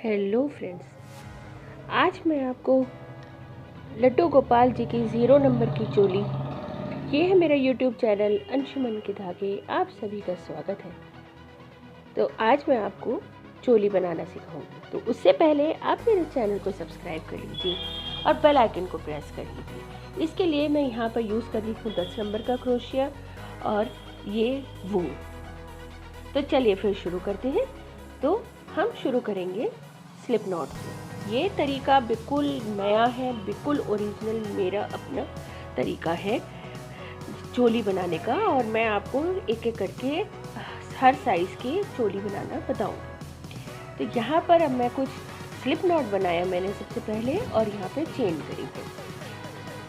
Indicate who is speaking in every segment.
Speaker 1: Hello friends, आज मैं आपको लड्डू गोपाल जी की 0 नंबर की चोली, ये है मेरा यूट्यूब चैनल अंशुमन के धागे। आप सभी का स्वागत है। तो आज मैं आपको चोली बनाना सिखाऊंगी। तो उससे पहले आप मेरे चैनल को सब्सक्राइब कर लीजिए और बेल आइकन को प्रेस कर लीजिए। इसके लिए मैं यहाँ पर यूज़ कर रही हूँ 10 नंबर का क्रोशिया और ये वूल। तो चलिए फिर शुरू करते हैं। तो हम शुरू करेंगे स्लिप नॉट से। ये तरीका बिल्कुल नया है, बिल्कुल ओरिजिनल मेरा अपना तरीका है चोली बनाने का, और मैं आपको एक एक करके हर साइज़ की चोली बनाना बताऊंगी। तो यहाँ पर अब मैं कुछ स्लिप नॉट बनाया मैंने सबसे पहले, और यहाँ पे चेन करी है।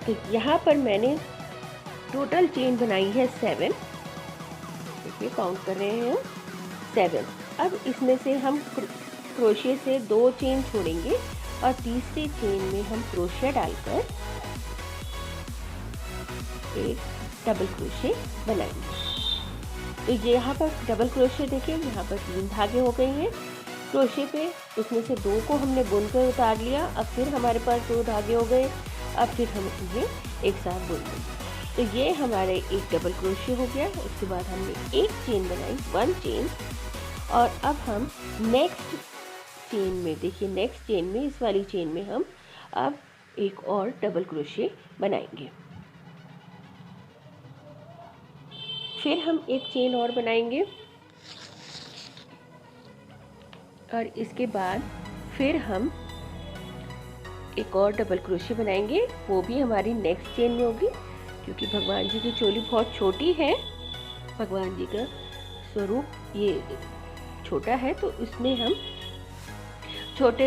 Speaker 1: तो यहाँ पर मैंने टोटल चेन बनाई है 7। देखिए काउंट कर रहे हैं 7। अब इसमें से हम क्रोशिया से 2 चेन छोड़ेंगे और तीसरी चेन में हम क्रोशिया डालकर एक डबल क्रोशिया बनाएंगे। तो ये यहाँ पर डबल क्रोशिया देखिए, यहाँ पर 3 धागे हो गए हैं क्रोशिया पे। उसमें से 2 को हमने बुनकर उतार लिया। अब फिर हमारे पास 2 धागे हो गए। अब फिर हम इन्हें एक साथ बुन लेंगे। तो ये हमारे एक डबल क्रोशिया हो गया। उसके बाद हमने एक चेन बनाई, 1 चेन। और अब हम नेक्स्ट चेन में, देखिए नेक्स्ट चेन में, इस वाली चेन में हम अब एक और डबल क्रोशिया बनाएंगे। फिर हम एक चेन और बनाएंगे और इसके बाद फिर हम एक और डबल क्रोशिया बनाएंगे। वो भी हमारी नेक्स्ट चेन में होगी, क्योंकि भगवान जी की चोली बहुत छोटी है। भगवान जी का स्वरूप ये छोटा है, तो इसमें हम छोटे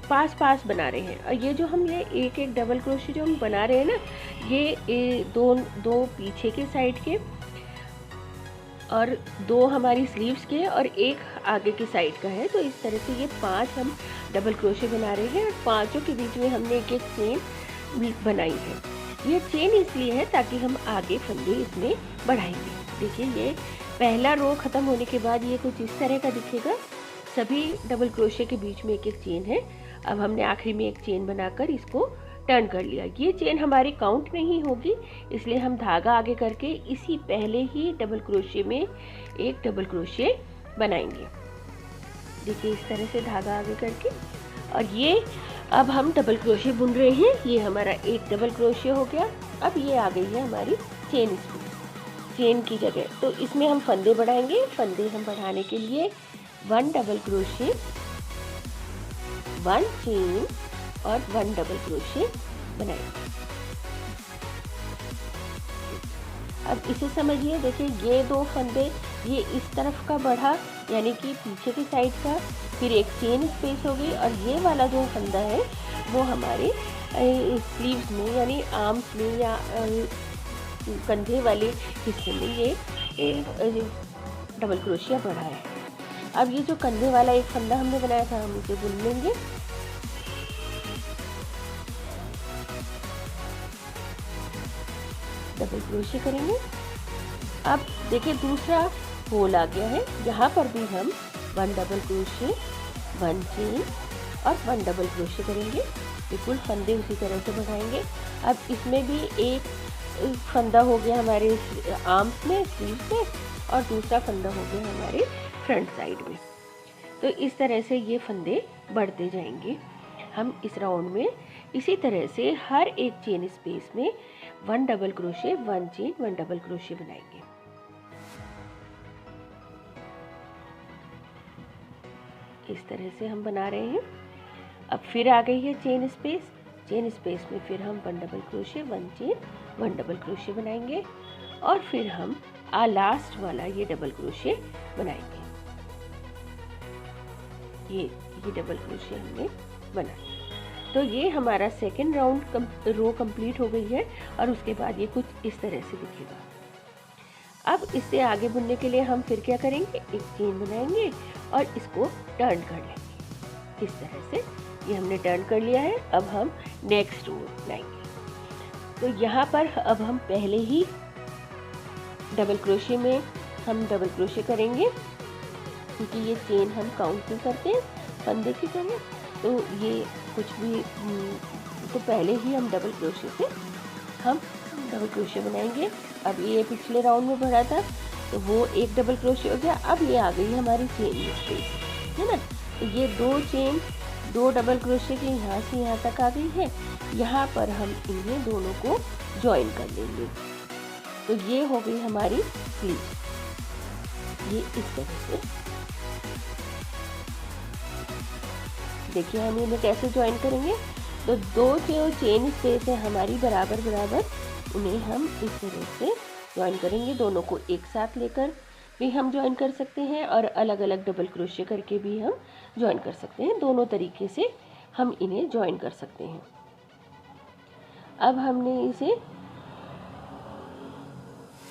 Speaker 1: पास बना रहे हैं। और ये जो हम ये एक एक डबल क्रोशिया जो हम बना रहे हैं ना, ये दो पीछे के साइड के और 2 हमारी स्लीव्स के और एक आगे की साइड का है। तो इस तरह से ये 5 हम डबल क्रोशिया बना रहे हैं, और 5 के बीच में हमने एक एक चेन बनाई है। ये चेन इसलिए है ताकि हम आगे फंदे इसमें बढ़ाएंगे। देखिए ये पहला रो ख़त्म होने के बाद ये कुछ इस तरह का दिखेगा। सभी डबल क्रोशिया के बीच में एक एक चेन है। अब हमने आखिरी में एक चेन बनाकर इसको टर्न कर लिया। ये चेन हमारी काउंट नहीं होगी, इसलिए हम धागा आगे करके इसी पहले ही डबल क्रोशिया में एक डबल क्रोशिया बनाएंगे। देखिए इस तरह से धागा आगे करके, और ये अब हम डबल क्रोशिया बुन रहे हैं। ये हमारा एक डबल क्रोशिया हो गया। अब ये आ गई है हमारी चेन की जगह। तो इसमें हम फंदे बढ़ाएंगे। फंदे हम बढ़ाने के लिए 1 डबल क्रोशिया, 1 चेन और 1 डबल क्रोशिया बनाएंगे। अब इसे समझिए, देखिए ये 2 फंदे ये इस तरफ का बढ़ा, यानी कि पीछे की साइड का, फिर एक चेन स्पेस होगी, और ये वाला जो फंदा है वो हमारे स्लीव्स में यानी आर्म्स में या कंधे वाले हिस्से में ये डबल क्रोशिया बढ़ा है। अब ये जो कंधे वाला एक फंदा हमने बनाया था, हम इसे बुन लेंगे। डबल क्रोशिया करेंगे। अब देखिए दूसरा होल आ गया है। यहाँ पर भी हम 1 डबल क्रोशिया, 1 चेन और 1 डबल क्रोशिया करेंगे। बिल्कुल फंदे उसी तरह से बढ़ाएंगे। अब इसमें भी एक फंदा हो गया हमारे आर्म्स में, स्लीव्स में, और दूसरा फंदा हो गया हमारे फ्रंट साइड में। तो इस तरह से ये फंदे बढ़ते जाएंगे। हम इस राउंड में इसी तरह से हर एक चेन स्पेस में 1 double crochet, 1 chain, 1 double crochet बनाएंगे। इस तरह से हम बना रहे हैं। अब फिर आ गई है चेन स्पेस। चेन स्पेस में फिर हम 1 double crochet, 1 chain, 1 double crochet बनाएंगे, और फिर हम लास्ट वाला ये डबल क्रोशिया बनाएंगे। ये डबल क्रोशिया हमने बनाया। तो ये हमारा सेकेंड राउंड रो कंप्लीट हो गई है, और उसके बाद ये कुछ इस तरह से दिखेगा। अब इससे आगे बुनने के लिए हम फिर क्या करेंगे, एक चेन बनाएंगे और इसको टर्न कर लेंगे। इस तरह से ये हमने टर्न कर लिया है। अब हम नेक्स्ट रो बनाएंगे। तो यहाँ पर अब हम पहले ही डबल क्रोशिया में हम डबल क्रोशिया करेंगे। क्योंकि ये चेन हम काउंट नहीं करते फंदे की तरह, तो ये कुछ भी तो पहले ही हम डबल क्रोशे से हम डबल क्रोशे बनाएंगे। अब ये पिछले राउंड में बढ़ा था तो वो एक डबल क्रोशे हो गया। अब ये आ गई हमारी चेन स्पेस, है ना। तो ये दो डबल क्रोशे के यहाँ से यहाँ तक आ गई है। यहाँ पर हम इन्हें दोनों को ज्वाइन कर लेंगे। तो ये हो गई हमारी स्लीव। ये इस तरह से देखिए हम इन्हें कैसे ज्वाइन करेंगे। तो दो जो चेन स्पेस है हमारी बराबर बराबर, उन्हें हम इस तरह से ज्वाइन करेंगे। दोनों को एक साथ लेकर भी हम ज्वाइन कर सकते हैं और अलग अलग डबल क्रोशे करके भी हम ज्वाइन कर सकते हैं। दोनों तरीके से हम इन्हें ज्वाइन कर सकते हैं। अब हमने इसे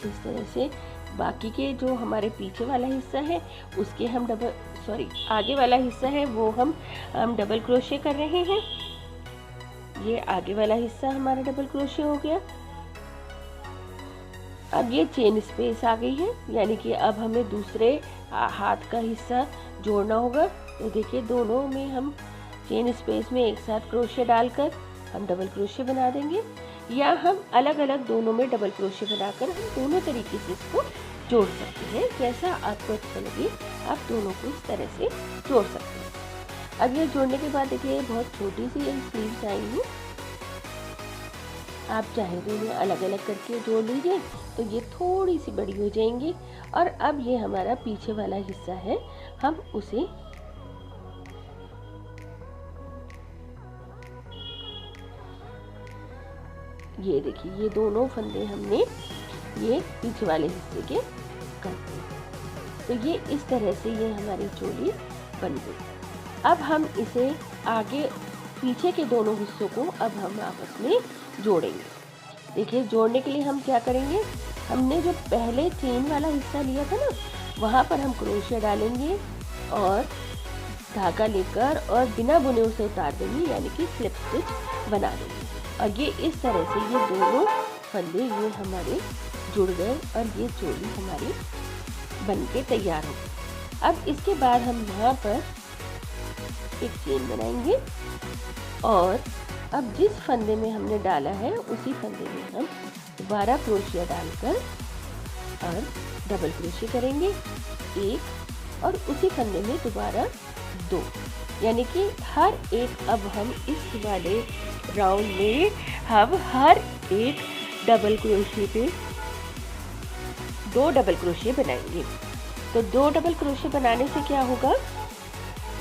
Speaker 1: इस तरह से बाकी के जो हमारे पीछे वाला हिस्सा है उसके हम आगे वाला हिस्सा है वो हम डबल क्रोशे कर रहे हैं। ये आगे वाला हिस्सा हमारा डबल क्रोशे हो गया। अब ये चेन स्पेस आ गई है, यानी कि अब हमें दूसरे हाथ का हिस्सा जोड़ना होगा। तो देखिए दोनों में हम चेन स्पेस में एक साथ क्रोशे डालकर हम डबल क्रोशे बना देंगे, या हम अलग अलग दोनों में डबल क्रोशे बनाकर हम दोनों तरीके से इसको जोड़ सकते हैं। जैसा आपको अच्छा लगे आप दोनों को इस तरह से जोड़ सकते हैं। अब ये जोड़ने के बाद देखिए बहुत छोटी सी स्लीव्स आएंगी। आप चाहे तो इन्हें अलग अलग करके जोड़ लीजिए तो ये थोड़ी सी बड़ी हो जाएंगी। और अब ये हमारा पीछे वाला हिस्सा है, हम उसे ये देखिए ये दोनों फंदे हमने ये पीछे वाले हिस्से के कर दिए। तो ये इस तरह से ये हमारी चोली बन गई। अब हम इसे आगे पीछे के दोनों हिस्सों को अब हम आपस में जोड़ेंगे। देखिए जोड़ने के लिए हम क्या करेंगे, हमने जो पहले चेन वाला हिस्सा लिया था ना वहाँ पर हम क्रोशिया डालेंगे और धागा लेकर और बिना बुने उसे उतार देंगे, यानी कि स्लिप स्टिच बना देंगे। और ये इस तरह से ये दोनों फंदे ये हमारे जुड़ गए और ये चोली हमारी बन के तैयार हो गई। अब इसके बाद हम यहाँ पर एक चेन बनाएंगे और अब जिस फंदे में हमने डाला है उसी फंदे में हम दोबारा क्रोशिया डालकर और डबल क्रोशिया करेंगे एक, और उसी फंदे में दोबारा दो, यानी कि हर एक अब हम इस वाले राउंड में हम हर एक डबल क्रोशिया पे दो डबल क्रोशिया बनाएंगे। तो दो डबल क्रोशिया बनाने से क्या होगा,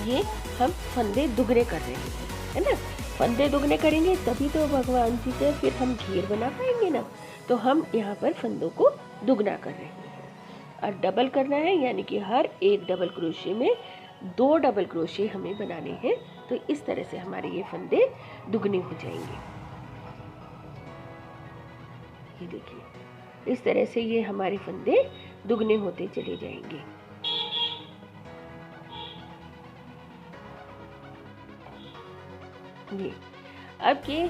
Speaker 1: ये हम फंदे दुगने कर रहे हैं, है ना। फंदे दुगने करेंगे तभी तो भगवान जी से फिर हम घेर बना पाएंगे ना। तो हम यहाँ पर फंदों को दुगना कर रहे हैं और डबल करना है, यानी कि हर एक डबल क्रोशिया में दो डबल क्रोशिया हमें बनाने हैं। तो इस तरह से हमारे ये फंदे दुगने हो जाएंगे। ये देखिए इस तरह से ये हमारे फंदे दुगने होते चले जाएंगे। ये अब ये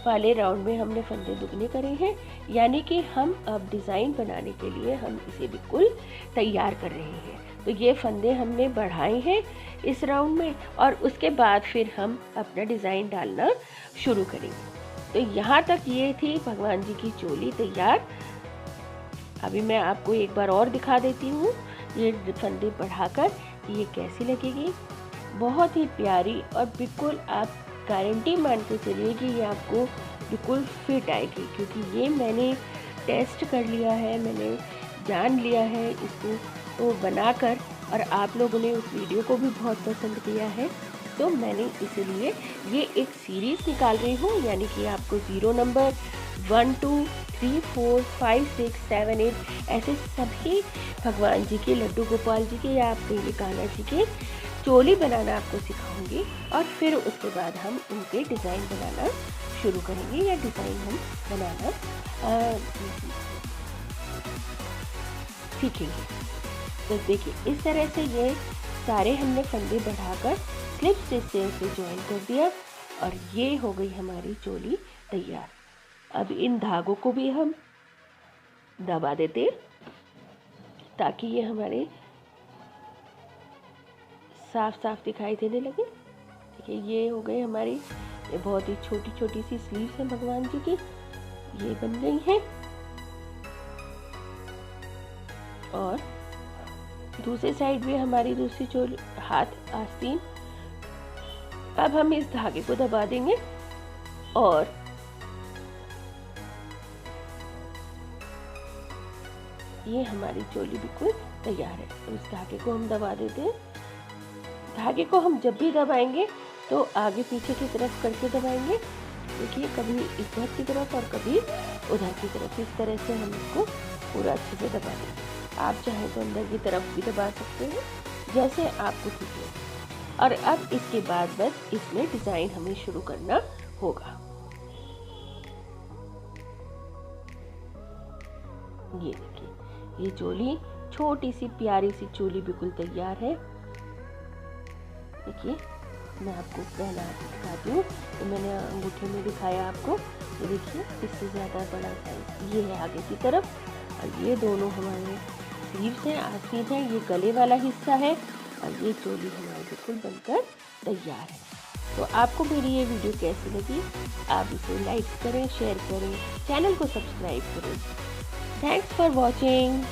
Speaker 1: वाले राउंड में हमने फंदे दुगने करे हैं, यानी कि हम अब डिज़ाइन बनाने के लिए हम इसे बिल्कुल तैयार कर रहे हैं। तो ये फंदे हमने बढ़ाए हैं इस राउंड में और उसके बाद फिर हम अपना डिज़ाइन डालना शुरू करेंगे। तो यहाँ तक ये थी भगवान जी की चोली तैयार। अभी मैं आपको एक बार और दिखा देती हूँ ये फंदे बढ़ाकर ये कैसी लगेगी। बहुत ही प्यारी और बिल्कुल आप गारंटी मान के चलिए कि ये आपको बिल्कुल फिट आएगी, क्योंकि ये मैंने टेस्ट कर लिया है, मैंने जान लिया है इसको तो बनाकर, और आप लोगों ने उस वीडियो को भी बहुत पसंद किया है। तो मैंने इसलिए ये एक सीरीज़ निकाल रही हूँ, यानी कि आपको 0 नंबर 1 2 3 4 5 6 7 8 ऐसे सभी भगवान जी के, लड्डू गोपाल जी के या आप कहिए कान्हा जी के चोली बनाना आपको सिखाऊंगी। और फिर उसके बाद हम उनके डिज़ाइन बनाना शुरू करेंगे या डिज़ाइन हम बनाना सीखेंगे। तो देखिए इस तरह से ये सारे हमने फंदे बढ़ाकर स्लिप स्टिच से उसे ज्वाइन कर दिया और ये हो गई हमारी चोली तैयार। अब इन धागों को भी हम दबा देते ताकि ये हमारे साफ साफ दिखाई देने लगे। देखिए ये हो गए हमारी, ये बहुत ही छोटी छोटी सी स्लीव्स हैं भगवान जी की, ये बन गई हैं। और दूसरी साइड भी हमारी दूसरी चोली, हाथ आस्तीन। अब हम इस धागे को दबा देंगे और ये हमारी चोली बिल्कुल तैयार है। तो इस धागे को हम दबा देते हैं। धागे को हम जब भी दबाएंगे तो आगे पीछे की तरफ करके दबाएंगे। देखिए कभी इधर की तरफ और कभी उधर की तरफ, इस तरह से हम इसको पूरा अच्छे से दबा देंगे। आप चाहें तो अंदर की तरफ भी दबा सकते हैं, जैसे आपको ठीक लगे। और अब इसके बाद बस इसमें डिज़ाइन हमें शुरू करना होगा। ये देखिए, ये चोली, छोटी सी प्यारी सी चोली बिल्कुल तैयार है। देखिए मैं आपको पहला दिखाती हूँ, तो मैंने अंगूठे में दिखाया आपको। ये देखिए इससे ज़्यादा बड़ा साइज ये है आगे की तरफ, और ये दोनों हमारे स्लीव्स हैं, आस्तीन है, ये गले वाला हिस्सा है, और ये चोली हमारी बिल्कुल बनकर तैयार है। तो आपको मेरी ये वीडियो कैसी लगी? आप इसे लाइक करें, शेयर करें, चैनल को सब्सक्राइब करें। Thanks for watching.